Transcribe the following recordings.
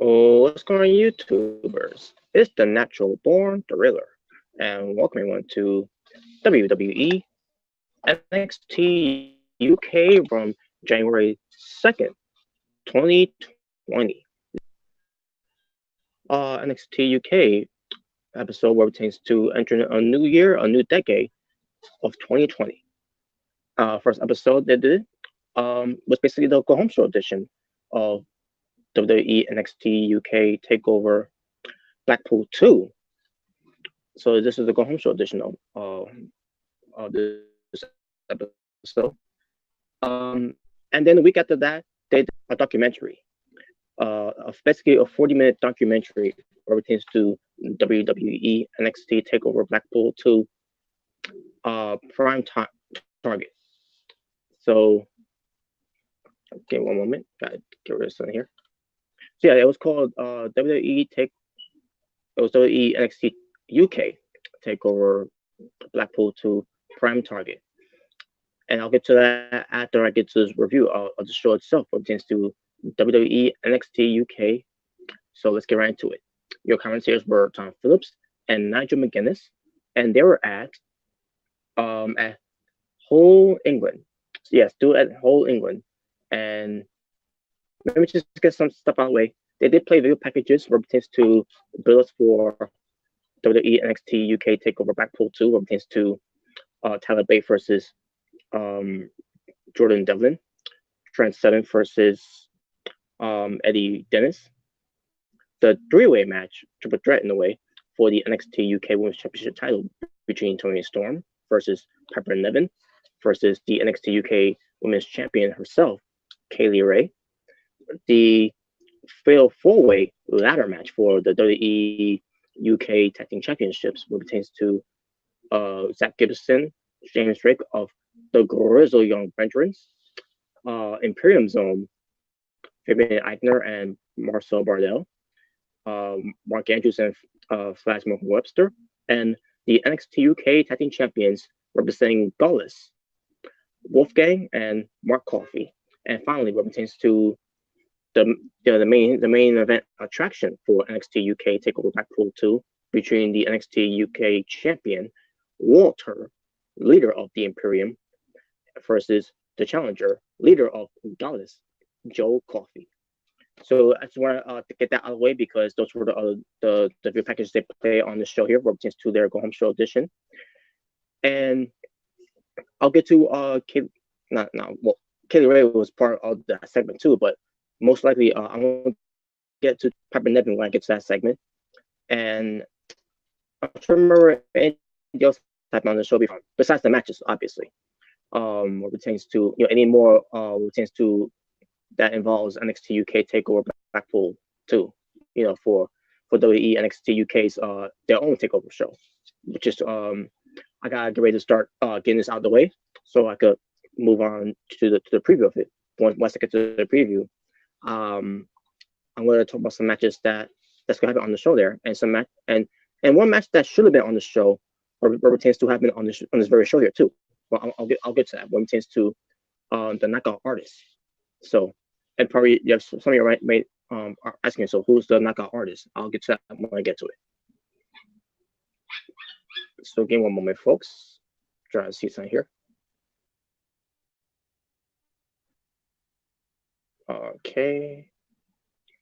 Oh, what's going on, YouTubers? It's the Natural Born Thriller, and welcome everyone to WWE NXT UK from January 2nd, 2020. NXT UK episode where it pertains to entering a new year, a new decade of 2020. First episode they did was basically the Go Home Show edition of WWE NXT UK Takeover Blackpool 2. So this is the Go Home Show edition of this episode. And then the week after that, they did a documentary, basically a 40-minute documentary where it pertains to WWE NXT Takeover Blackpool 2 prime target. So, okay, one moment, gotta get rid of something here. So yeah, it was called It was WWE NXT UK Takeover Blackpool 2 prime target. And I'll get to that after I get to this review of the show itself, what pertains to WWE NXT UK. So let's get right into it. Your commentators were Tom Phillips and Nigel McGuinness, and they were at Hull, England. Yes, still at Hull, England. And let me just get some stuff out of the way. They did play video packages where pertains to build for WWE NXT UK Takeover Blackpool 2, where pertains to Tyler Bate versus um, Jordan Devlin, Trent Seven versus Eddie Dennis, the three-way match, triple threat in a way, for the NXT UK Women's Championship title between Toni Storm versus Piper Niven versus the NXT UK Women's Champion herself, Kaylee Ray, the fatal four-way ladder match for the WWE UK Tag Team Championships, which pertains to Zach Gibson, James Drake of the Grizzle Young Veterans, Imperium Zone, Fabian Eichner and Marcel Bardell, Mark Andrews and Flash Morgan Webster, and the NXT UK Tag Team Champions representing Gaulless, Wolfgang and Mark Coffey. And finally, what pertains to the main event attraction for NXT UK Takeover Blackpool 2 between the NXT UK champion Walter, leader of the Imperium, versus the challenger, leader of Dallas, Joe Coffey. So I just want to get that out of the way because those were the view packages they play on the show here, where pertains to their Go Home Show edition. And I'll get to well, Kaylee Ray was part of that segment too, but most likely I'm gonna get to Piper Niven when I get to that segment. And I'm trying to remember anything else happened on the show before, besides the matches, obviously. What pertains to any more pertains to that involves NXT UK Takeover Blackpool too. For WWE NXT UK's their own takeover show, which is I gotta get ready to start getting this out of the way so I could move on to the preview of it. Once I get to the preview, I'm going to talk about some matches that's going to happen on the show there, and some match and one match that should have been on the show or pertains to happen on this very show here too. Well, I'll get to that when it pertains to the knockout artist. So, and probably you have some of you may are asking, so who's the knockout artist? I'll get to that when I get to it. So, give me one moment, folks. Trying to see something here. Okay.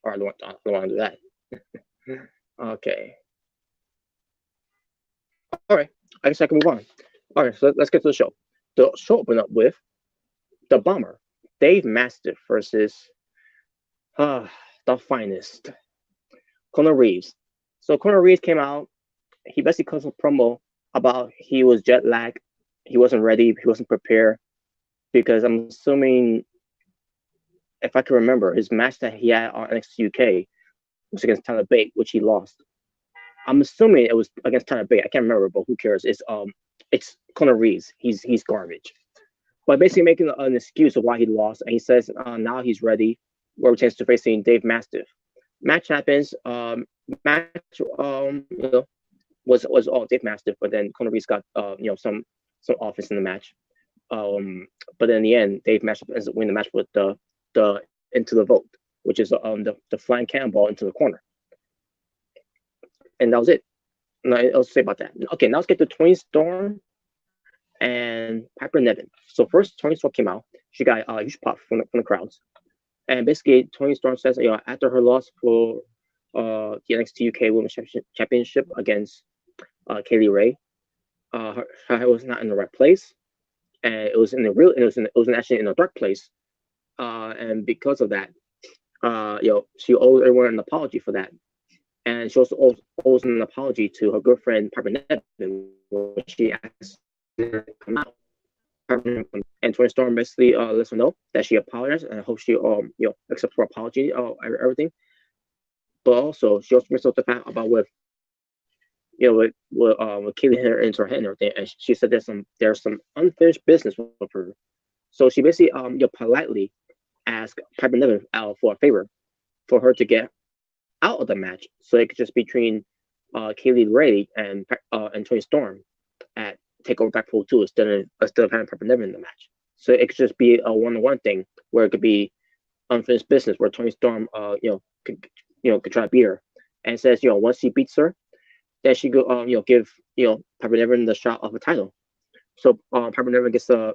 Or I don't want to do that. Okay. All right. I guess I can move on. All right. So let's get to the show. The show opened up with the Bomber, Dave Mastiff versus the Finest, Conor Reeves. So Conor Reeves came out. He basically cut a promo about he was jet lagged. He wasn't ready. He wasn't prepared because I'm assuming, if I can remember, his match that he had on NXT UK was against Tyler Bate, which he lost. I'm assuming it was against Tyler Bate. I can't remember, but who cares? It's Conor Reeves. He's garbage. But basically making an excuse of why he lost, and he says now he's ready. Where we chance to facing Dave Mastiff. Match happens. Match was all Dave Mastiff, but then Conor Reeves got some offense in the match. But then in the end, Dave Mastiff ends up winning the match with the Into the Vote. which is the flying cannonball into the corner, and that was it. No, I'll say about that. Okay, now let's get to Tony Storm and Piper Niven. So first, Tony Storm came out. She got a huge pop from the crowds, and basically Tony Storm says, after her loss for the NXT UK Women's Championship against Kaylee Ray, her head was not in the right place, and it was in the real. It was actually in a dark place, and because of that, she owed everyone an apology for that. And she also owes an apology to her girlfriend Piper Niven when she asked her to come out. And Tony Storm basically lets her know that she apologized, and I hope she accepts her apology, everything. But also she also brings up the fact about with Kaylee hit her into her head and everything, and she said there's some unfinished business with her. So she basically politely asked Piper Niven for a favor for her to get out of the match, so it could just be between Kaylee Ray and Tony Storm at TakeOver Blackpool 2 instead of having Piper Niven in the match. So it could just be a one-on-one thing where it could be unfinished business where Tony Storm could try to beat her, and says once he beats her, then she go give Piper Niven the shot of a title. So Piper Niven gets and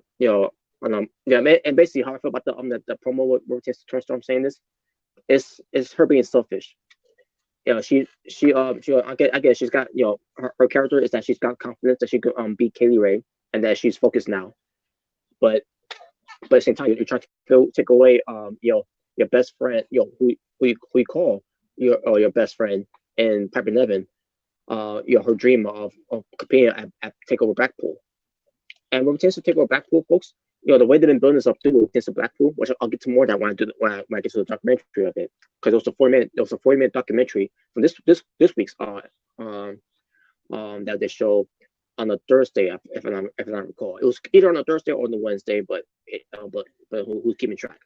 basically how I feel about the promo where Tony Storm saying this is her being selfish. I guess she's got her character is that she's got confidence that she could beat Kaylee Ray and that she's focused now, but at the same time you're trying to take away your best friend who you call your best friend and Piper Niven her dream of competing at TakeOver Blackpool. And when it comes to TakeOver Blackpool, folks, the way they've been building this up too with Blackpool, which I'll get to more of that when I get to the documentary of it, because it was a 40-minute documentary from this week's that they showed on a Thursday, if I don't recall. It was either on a Thursday or on the Wednesday, but who's keeping track?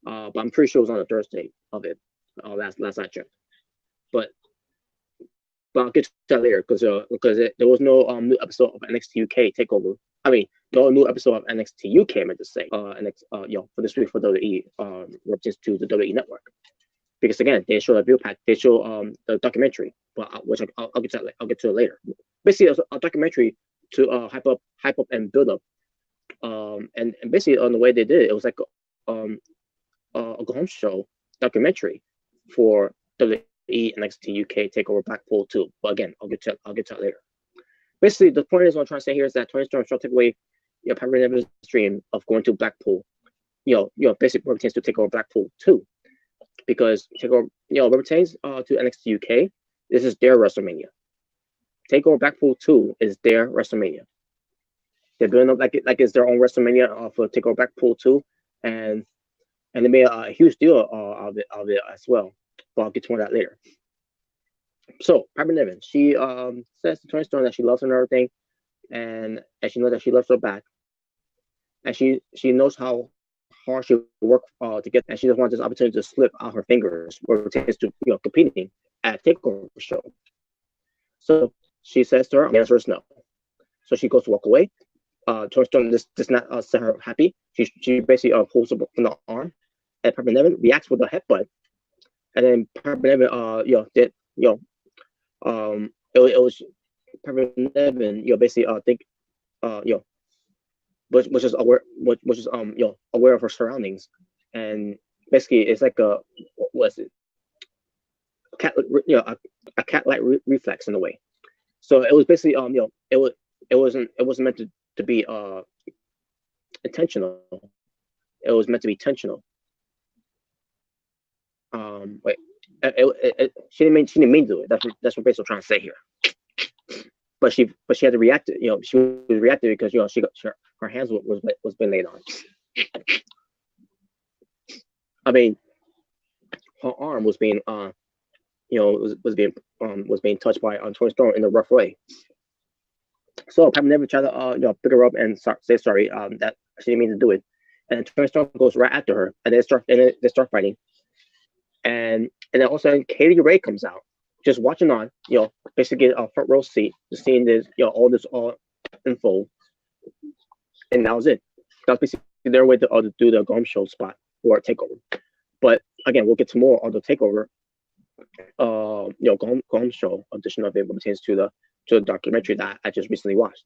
But I'm pretty sure it was on a Thursday of it. Last I checked. But I'll get to that later because there was no new episode of NXT UK Takeover. I mean, no new episode of NXT UK. I meant to say, for this week for WWE represents to the WWE Network, because again they show a view pack, they show the documentary, which I'll get to it later. Basically, a documentary to hype up and build up, and basically on the way they did it, it was like a go home show documentary for WWE NXT UK Takeover Blackpool 2. But again, I'll get to that later. Basically, the point is what I'm trying to say here is that Tony Storm trying to take away Piper Niven's dream of going to Blackpool. Basically pertains to TakeOver Blackpool 2, because TakeOver pertains to NXT UK. This is their WrestleMania. TakeOver Blackpool 2 is their WrestleMania. They're building up like it's their own WrestleMania for TakeOver Blackpool 2, and they made a huge deal of it as well. But I'll get to more of that later. So Piper Niven, she says to Tony Storm that she loves her and everything, and she knows that she loves her back, and she knows how hard she worked to get, and she just wants this opportunity to slip out her fingers where it takes to competing at TakeOver show. So she says to her, the answer is no. So she goes to walk away. Tony Storm does not set her happy. She basically pulls her from the arm, and Piper Niven reacts with a headbutt, and then Piper Niven it was Piper Niven basically think which is aware of her surroundings, and basically it's like a a cat-like reflex in a way. So it was basically it wasn't meant to be intentional. It was meant to be tensional. She didn't mean to do it. That's what basically I'm trying to say here. But she had to react. She was reacting because her hands was being laid on. I mean, her arm was being was being touched by Tony Storm in a rough way. So Piper never tried to pick her up and say sorry that she didn't mean to do it. And Tony Storm goes right after her, and they start fighting. And then all of a sudden, Kaylee Ray comes out, just watching on, basically a front row seat, just seeing this, all this unfold. And that was it. That was basically their way to do the Gom Show spot for TakeOver. But again, we'll get to more on the takeover. Go home show edition of it pertains to the documentary that I just recently watched.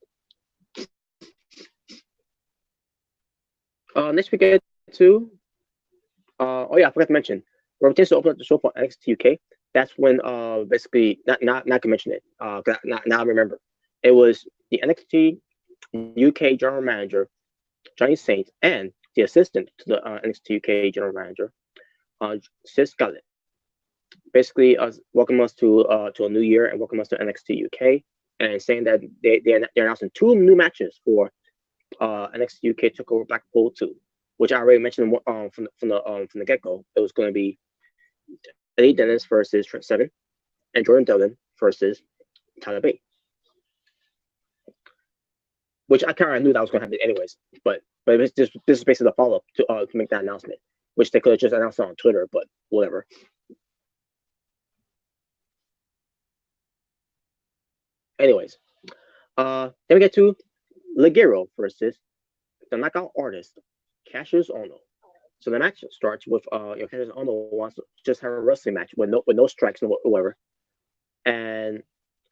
Next we get to oh yeah, I forgot to mention. When Batista opened up the show for NXT UK, that's when basically not to mention it. Now I remember. It was the NXT UK general manager, Johnny Saint, and the assistant to the NXT UK general manager, Sid Scott. Basically, welcome us to a new year and welcome us to NXT UK, and saying that they're announcing two new matches for NXT UK took over Blackpool 2, which I already mentioned from the get go. It was going to be Eddie Dennis versus Trent Seven, and Jordan Devlin versus Tyler Bate. Which I kind of knew that was going to happen anyways, but this is basically the follow up to make that announcement, which they could have just announced on Twitter, but whatever. Anyways, then we get to Ligero versus the knockout artist Cassius Ohno. So the match starts with Cassius Ohno wants to just have a wrestling match with no strikes or whatever, and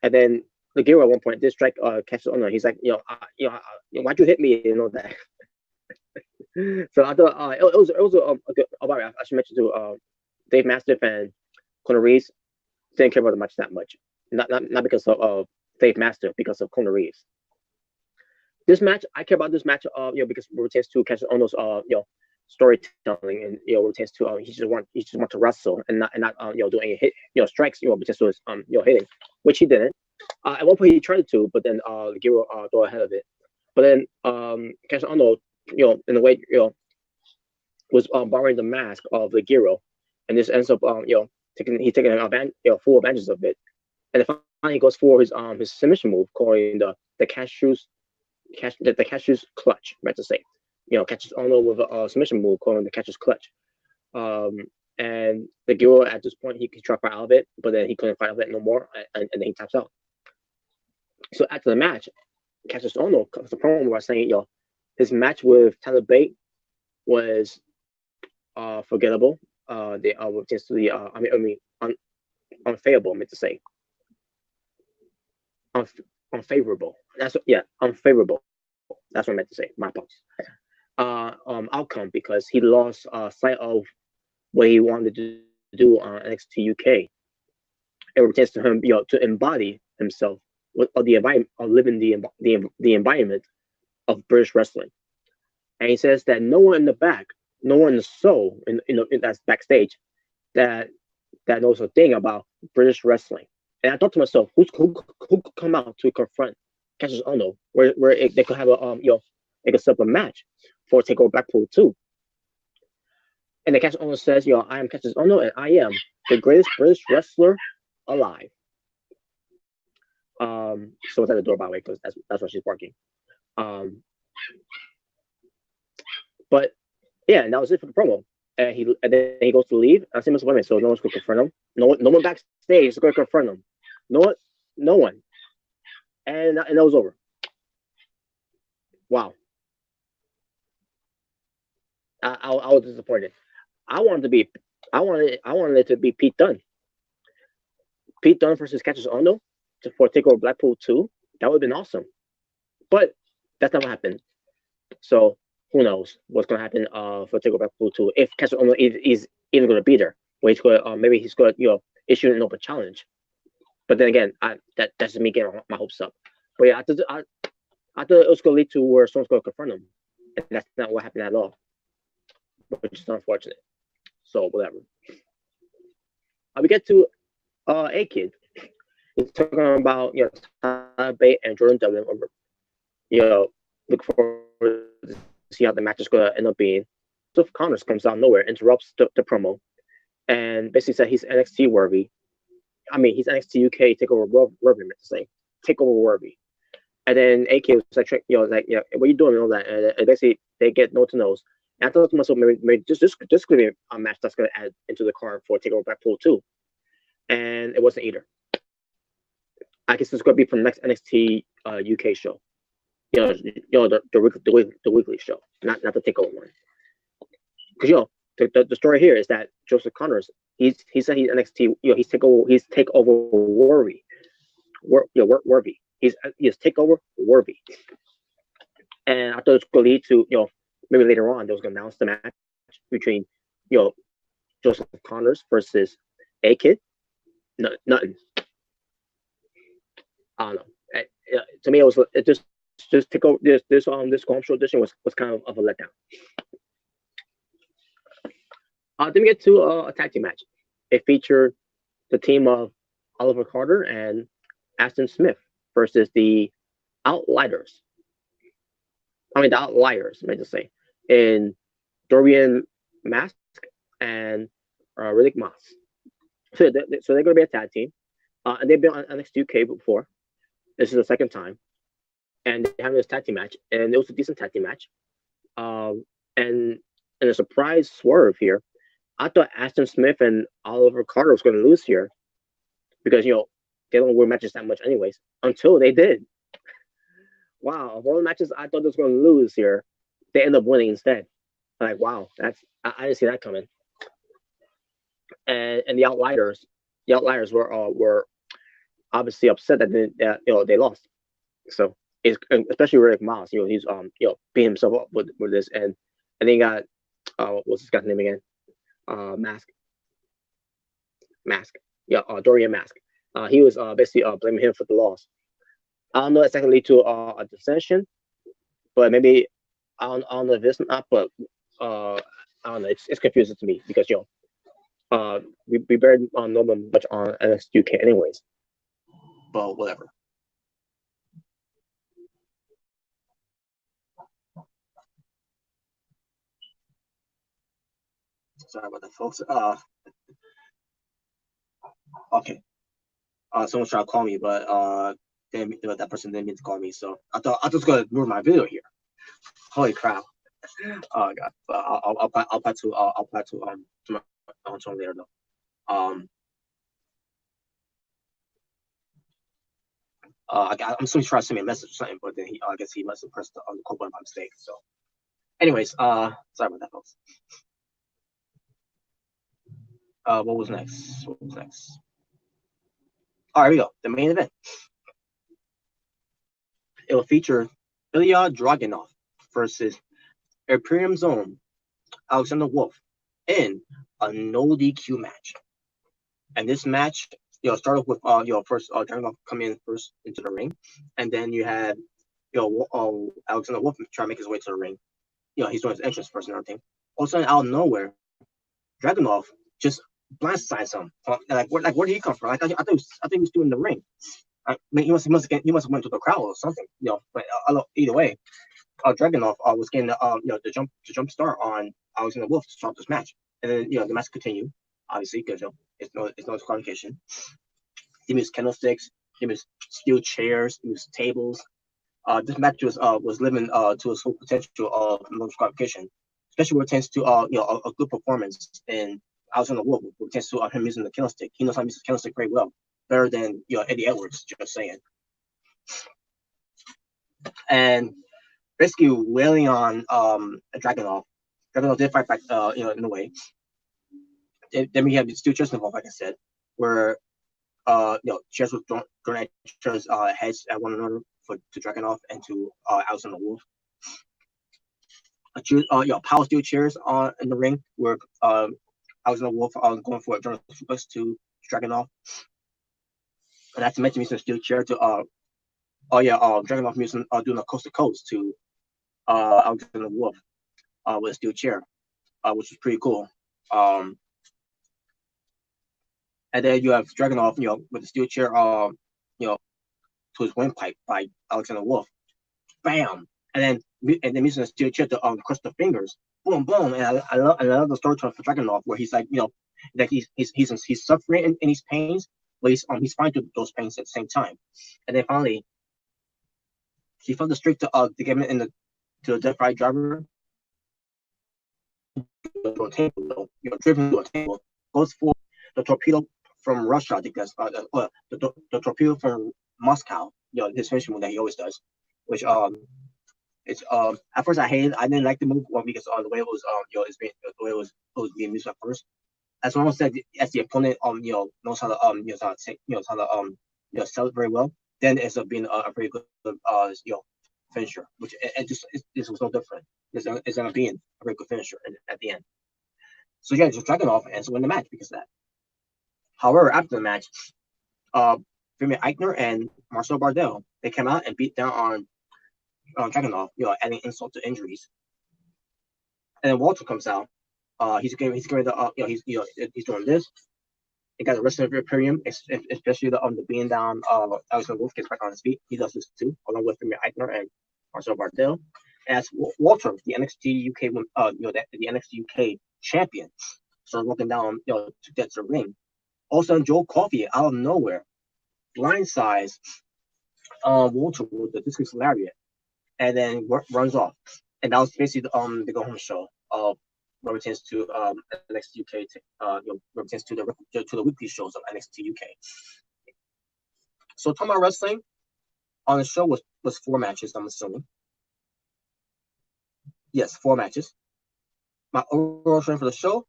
then Ligero at one point did strike Cassius Ohno. He's like, why'd you hit me? You know that. So I thought it was a good. Oh, I should mention too. Dave Mastiff and Conor Reeves didn't care about the match that much. Not because of Dave Mastiff, because of Conor Reeves. This match, I care about this match, because it pertains to Cassius Ohno's, storytelling, and pertains to he just want to wrestle and not do any hit, strikes, because to his hitting, which he didn't. At one point he tried to, but then Ligero go ahead of it. But then Cassius Ohno, in a way, was borrowing the mask of Ligero, and this ends up taking full advantage of it, and then finally he goes for his submission move, calling the Cassius clutch, meant to say. Cassius Ohno with a submission move, calling the Cassius clutch. And Ligero at this point he could try to fight out of it, but then he couldn't fight out of it no more, and then he taps out. So after the match, Cassius Ohno comes to promo where saying, his match with Tyler Bate was forgettable. They were just unfavorable, meant to say. Unfavorable. Unfavorable. That's what I meant to say. My apologies. Outcome, because he lost sight of what he wanted to do on NXT UK. It pertains to him, to embody himself with the environment, of living the environment of British wrestling. And he says that no one in the back, no one in the soul, that's backstage, that knows a thing about British wrestling. And I thought to myself, who could come out to confront Cassius Ohno, where they could have they could set up a match for TakeOver Blackpool 2. And the Cassius Ohno says, I am Cassius Ohno, and I am the greatest British wrestler alive. So it's at the door, by the way, because that's why she's barking. But yeah, and that was it for the promo. And then he goes to leave. I see Mr. Women, so no one's going to confront him. No one backstage is going to confront him. No one. And that was over. Wow. I was disappointed. I wanted it to be Pete Dunne. Pete Dunne versus Cassius Ohno for TakeOver Blackpool 2. That would have been awesome. But that's not what happened. So who knows what's going to happen for TakeOver Blackpool 2 if Cassius Ohno is even going to be there. Where he's going maybe he's going to issue an open challenge. But then again, that's just me getting my hopes up. But yeah, I thought it was going to lead to where someone's going to confront him, and that's not what happened at all, which is unfortunate. So whatever. We get to A-Kid. He's talking about Tyler Bate and Jordan Devlin. Look forward to see how the match is going to end up being. So Connors comes out of nowhere, interrupts the promo, and basically said he's NXT worthy. I mean, he's NXT UK TakeOver worthy, meant to say TakeOver worthy. And then AK was like, what are you doing and all that? And basically, they get nose to nose. And I thought to myself, maybe this could be a match that's going to add into the card for TakeOver Blackpool 2. And it wasn't either. I guess it's going to be from the next NXT UK show. The weekly show, not the TakeOver one. Because the story here is that Joseph Connors, he said he's NXT, he's takeover worthy, worthy. He's takeover worthy, and I thought it was going to lead to maybe later on they was going to announce the match between Joseph Connors versus A Kid. No, nothing. I don't know. To me, it just take over this home show edition was kind of a letdown. Then we get to a tag team match. It featured the team of Oliver Carter and Aston Smith versus the Outliers. The Outliers, I meant to say, in Dorian Mask and Riddick Moss. So they're going to be a tag team, and they've been on NXT UK before. This is the second time, and they're having this tag team match, and it was a decent tag team match. And a surprise swerve here. I thought Aston Smith and Oliver Carter was going to lose here because they don't win matches that much anyways. Until they did. Wow, of all the matches I thought they was going to lose here, they end up winning instead. Like, wow, I didn't see that coming. And the Outliers were obviously upset that they lost. So especially Riddick Moss, he's beat himself up with this, and then he got what's this guy's name again? Mask. Yeah, Dorian Mask. He was basically blaming him for the loss. I don't know exactly lead to a dissension, but maybe I don't know if it's not, but I don't know. It's confusing to me because we barely know them much on NXT UK anyways. But whatever. Sorry about that, folks. Okay. Someone's trying to call me, but that person didn't mean to call me, so I thought I was gonna ruin my video here. Holy crap! Oh god. But I'll apply to later though. I'm assuming he's trying to send me a message or something, but then I guess he must have pressed the call button by mistake. So, anyways, sorry about that, folks. What was next? All right, here we go. The main event. It will feature Ilya Dragunov versus Imperium's own Alexander Wolf in a no DQ match. And this match, started with first Dragunov coming in first into the ring, and then you had Alexander Wolf trying to make his way to the ring. He's doing his entrance first and everything. All of a sudden, out of nowhere, Dragunov just blindsides him. Where did he come from? I thought he was doing the ring. I mean, he must have went to the crowd or something. But either way, Dragunov was getting the jump start on Alexander Wolf to start this match, and then the match continued, obviously because it's no disqualification. He used candlesticks, he used steel chairs, he used tables. This match was living to its full potential of no disqualification, especially where it tends to a good performance in Alexander Wolf, where it tends to him using the candlestick. He knows how to use the candlestick very well, better than Eddie Edwards. Just saying. And basically wailing on Dragunov. Dragunov did fight back, in a way. Then we have the steel chairs involved, like I said, where chairs were thrown at chairs heads at one another to Dragunov and to Alexander Wolf. Power steel chairs in the ring where Alexander Wolf going for a German suplex to Dragunov. And that's meant to be some steel chair to Dragunov doing a coast to coast to Alexander Wolf with a steel chair, which was pretty cool. And then you have Dragunov, with the steel chair, to his windpipe by Alexander Wolf. Bam! And then using a steel chair to crush the fingers. Boom, boom! And I love the storytelling for Dragunov where he's like, that he's suffering in his pains, but he's fine through those pains at the same time. And then finally, he found the streak to get him to the Death Ride driver. Driven to a table, goes for the torpedo from Russia because the torpedo from Moscow, his finishing move that he always does, which It's at first I didn't like the move because the way it was the way it was being used at first. As someone said, as the opponent knows how to how to take, how to sell it very well, then it ends up being a very good finisher, which this was no different. It's gonna being a very good finisher at the end. So yeah, just Dragunov ends up winning the match because of that. However, after the match, uh, Jimmy Eichner and Marcel Bardell, they came out and beat down on Dragunov, adding insult to injuries. And then Walter comes out. He's going to he's doing this. He got the rest of the Imperium, especially the being down. Alexander Wolf gets back on his feet. He does this too, along with Jimmy Eichner and Marcel Bardell. As Walter, the NXT UK, the NXT UK champion, started walking down, to get to the ring. All of a sudden, Joe Coffey out of nowhere blindsides Walter with the discus lariat, and then runs off. And that was basically the go home show of represents to NXT UK, represents to the weekly shows of NXT UK. So talking about wrestling on the show was 4 matches. I'm assuming. Yes, 4 matches. My overall rating for the show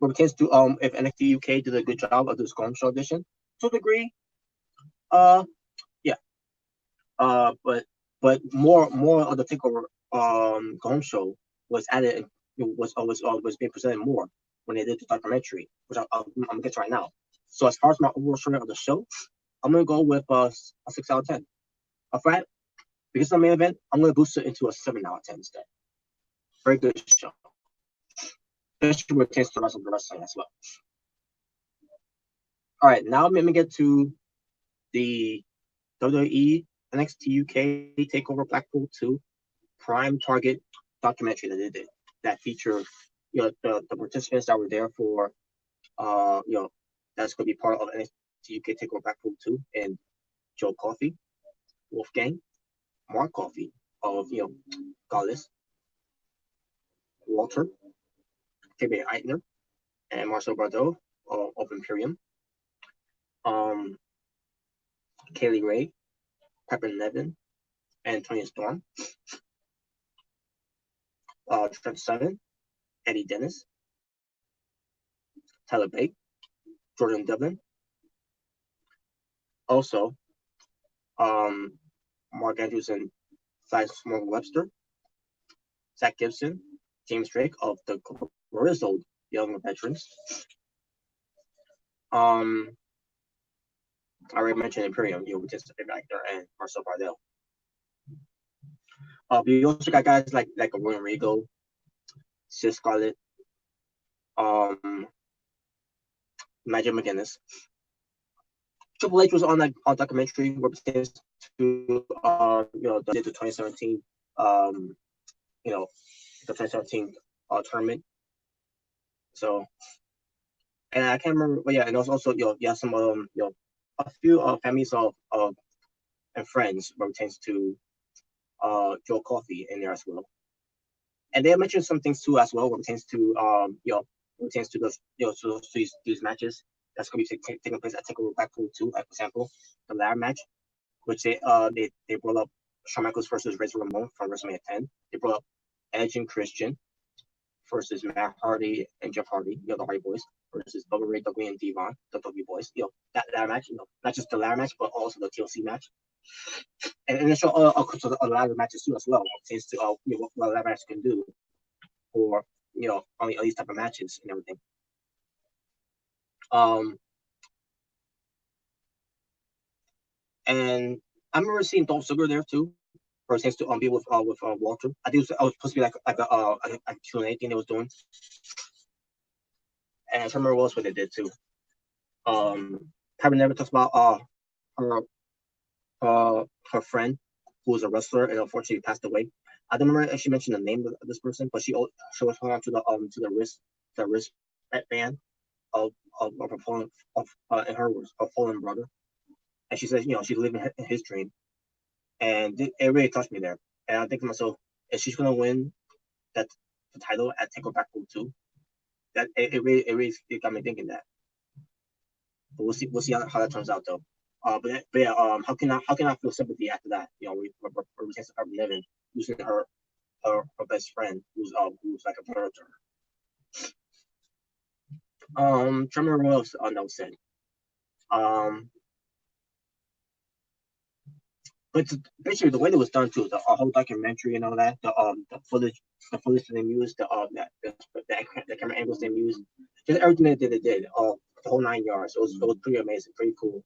represents to if NXT UK did a good job of this go home show edition to a degree. Yeah. But more of the takeover go home show was added. Was being presented more when they did the documentary, which I'm gonna get to right now. So as far as my overall rating of the show, I'm gonna go with a 6 out of 10. Flat, because of the main event, I'm gonna boost it into a 7 out of 10 instead. Very good show, especially when it comes to the wrestling as well. All right, now let me get to the WWE NXT UK TakeOver Blackpool 2 Prime Target documentary that they did that featured the participants that were there for that's going to be part of NXT UK TakeOver Blackpool 2 and Joe Coffey, Wolfgang, Mark Coffey of Gaulis, Walter, K.B. Eitner, and Marcel Bardot of Imperium, Kaylee Ray, Pepper Nevin, and Tony Storm, Trent Seven, Eddie Dennis, Tyler Bate, Jordan Devlin. Also, Mark Andrews and Morgan Webster, Zach Gibson, James Drake of the Grizzled Young Veterans. I already mentioned Imperium, which is David Eichner and Marcel Bardell. We also got guys like a William Regal, Sis Scarlett, Magic McGinnis. Triple H was on that documentary represents to the 2017 the 2017 tournament. So, and I can't remember, but yeah, and also some a few families of and friends represents to Joe Coffey in there as well. And they mentioned some things too as well pertains to pertains to those to these matches that's going to be taking place at TakeOver Blackpool 2, like for example the ladder match, which they brought up Shawn Michaels versus Razor Ramon from WrestleMania 10. They brought up Edge and Christian versus Matt Hardy and Jeff Hardy, the Hardy Boys, versus Bubba Ray Dudley and Devon, the W Boys. That ladder match, not just the ladder match, but also the TLC match. And they show a ladder matches too as well. Pertains to what ladder match can do for on these type of matches and everything. And I remember seeing Dolph Ziggler there too, for a chance to be with Walter. I think I was supposed to be like a Q&A thing they was doing. And I remember what else what they did too. Kyrie never talks about her friend who was a wrestler and unfortunately passed away. I don't remember if she mentioned the name of this person, but she was hung on to the wrist band of her fallen in her words, her fallen brother. And she says, she's living his dream. And it really touched me there. And I think to myself, if she's gonna win the title at TakeOver Blackpool 2, that it really got me thinking that. But we'll see how that turns out though. But yeah, how can I feel sympathy after that? We living losing her best friend who's like a brother to her. Trying to remember what else Unknown said. But basically the way it was done too, the whole documentary and all that, the footage that they used, the camera angles they used, just everything that they did, the whole 9 yards. It was pretty amazing, pretty cool,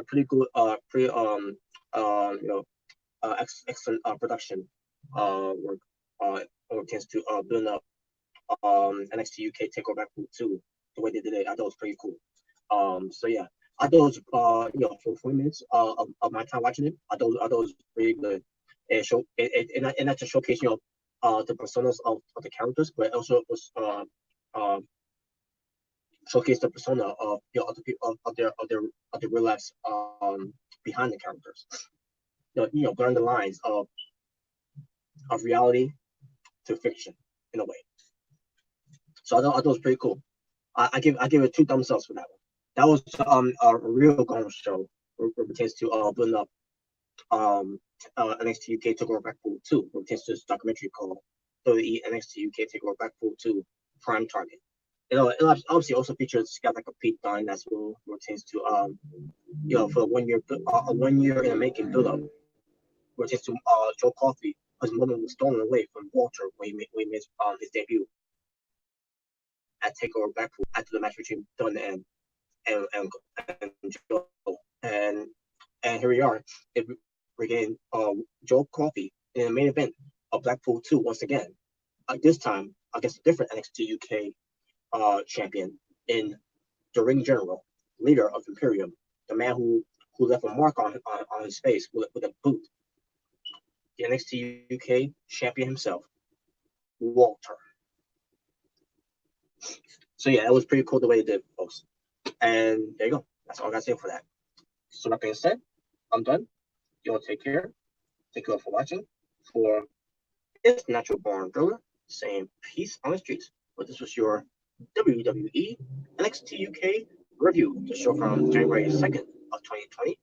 pretty good, pretty you know, excellent production work when it comes to building up NXT UK Takeover Blackpool 2. The way they did it, I thought it was pretty cool. So yeah, I thought it was you know, for 40 minutes of my time watching it, I thought it was pretty good. And not to showcase, you know, the personas of the characters, but also it was showcase the persona of, you know, other people of their real lives behind the characters. You know, blurring the lines of reality to fiction in a way. So I thought it was pretty cool. I give it 2 thumbs up for that one. That was a real Gong show where it pertains to building up NXT UK Takeover Blackpool 2, where it pertains to this documentary called WWE NXT UK Takeover Blackpool 2 Prime Target. You know, it obviously also features got like a Pete Dunne as well, where it pertains to you know, for a 1 year in the making build up, where it pertains to Joe Coffey, whose moment was stolen away from Walter when he made his debut at Takeover Blackpool after the match between Dunne and Joe. And here we are. We're getting Joe Coffey in the main event of Blackpool 2 once again. This time against a different NXT UK champion in the Ring General, leader of Imperium, the man who left a mark on his face with a boot. The NXT UK champion himself, Walter. So yeah, that was pretty cool the way they did, folks. And there you go. That's all I got to say for that. So that being said, I'm done. You all take care. Thank you all for watching. For It's Natural Born Driller, saying peace on the streets. But this was your WWE NXT UK review, the show from January 2nd of 2020.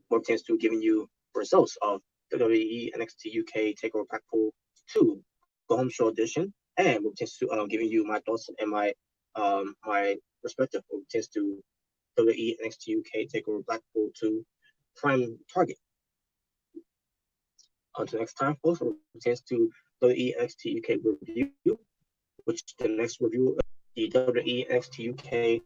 What pertains to giving you results of WWE NXT UK Takeover Blackpool 2 Go Home Show edition, and what pertains to giving you my thoughts and my my perspective what pertains to WWE NXT UK Takeover Blackpool 2 Prime Target. Until next time, folks, what pertains to WWE NXT UK review, which the next review, the WWE NXT UK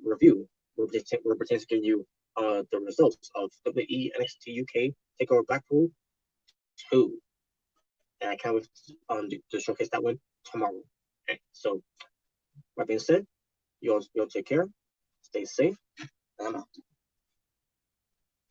review, where pertains to giving you the results of WWE NXT UK Takeover Blackpool 2. And I can't wait to showcase that one tomorrow. Okay, so, that being said, you all take care, stay safe,